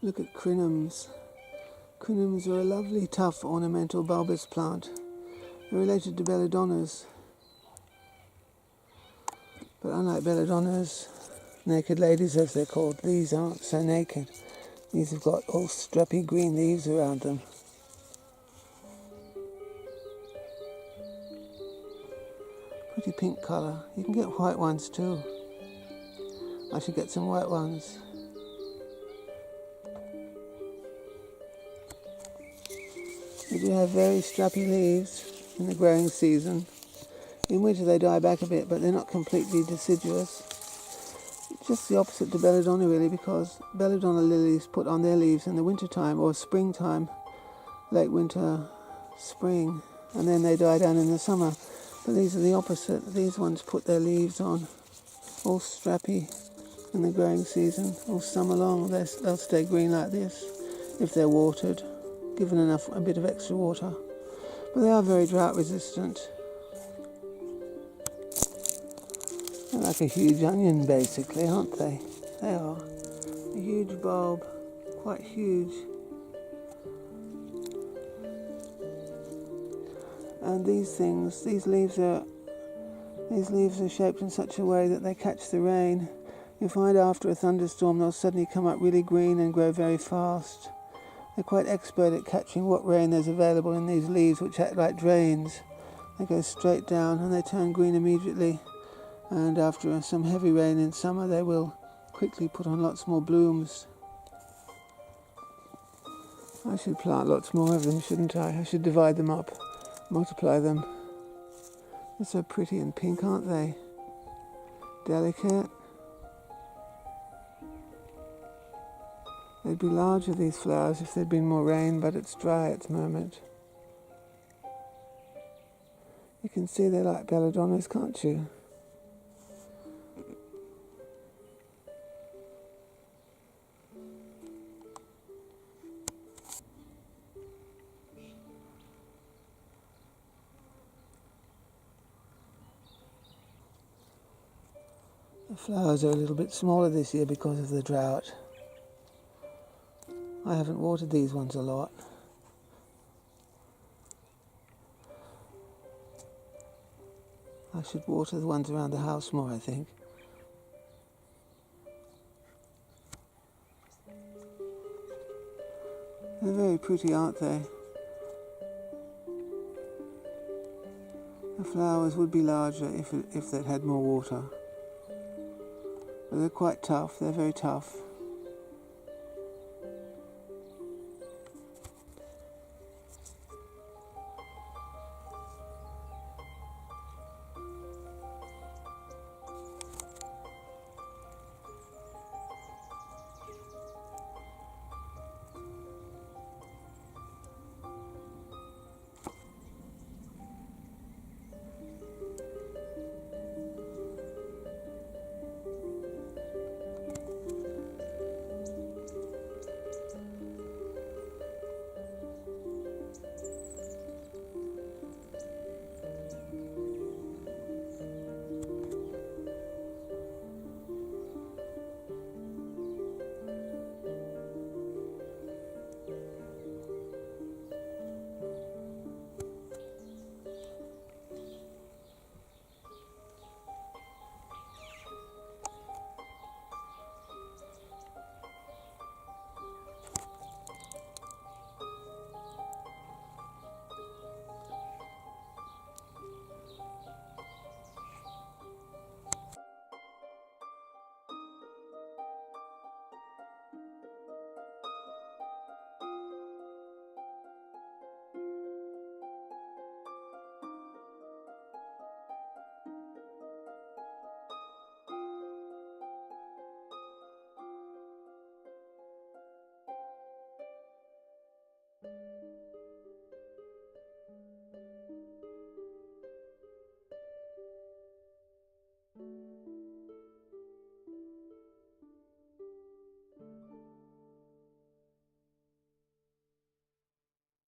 Look at crinums. Crinums are a lovely, tough, ornamental bulbous plant. They're related to belladonnas. But unlike belladonnas, naked ladies as they're called, these aren't so naked. These have got all strappy green leaves around them. Pretty pink colour. You can get white ones too. I should get some white ones. They do have very strappy leaves in the growing season. In winter they die back a bit, but they're not completely deciduous. Just the opposite to belladonna really, because belladonna lilies put on their leaves in the wintertime or springtime, late winter, spring, and then they die down in the summer. But these are the opposite. These ones put their leaves on, all strappy in the growing season, all summer long. They'll stay green like this if they're watered, given a bit of extra water. But they are very drought resistant. They're like a huge onion basically, aren't they? They are. A huge bulb, quite huge. And these leaves are shaped in such a way that they catch the rain. You find after a thunderstorm they'll suddenly come up really green and grow very fast. They're quite expert at catching what rain there's available in these leaves, which act like drains. They go straight down and they turn green immediately. And after some heavy rain in summer, they will quickly put on lots more blooms. I should plant lots more of them, shouldn't I? I should divide them up, multiply them. They're so pretty and pink, aren't they? Delicate. They'd be larger, these flowers, if there'd been more rain, but it's dry at the moment. You can see they're like belladonnas, can't you? The flowers are a little bit smaller this year because of the drought. I haven't watered these ones a lot. I should water the ones around the house more, I think. They're very pretty, aren't they? The flowers would be larger if they'd had more water. But they're quite tough, they're very tough.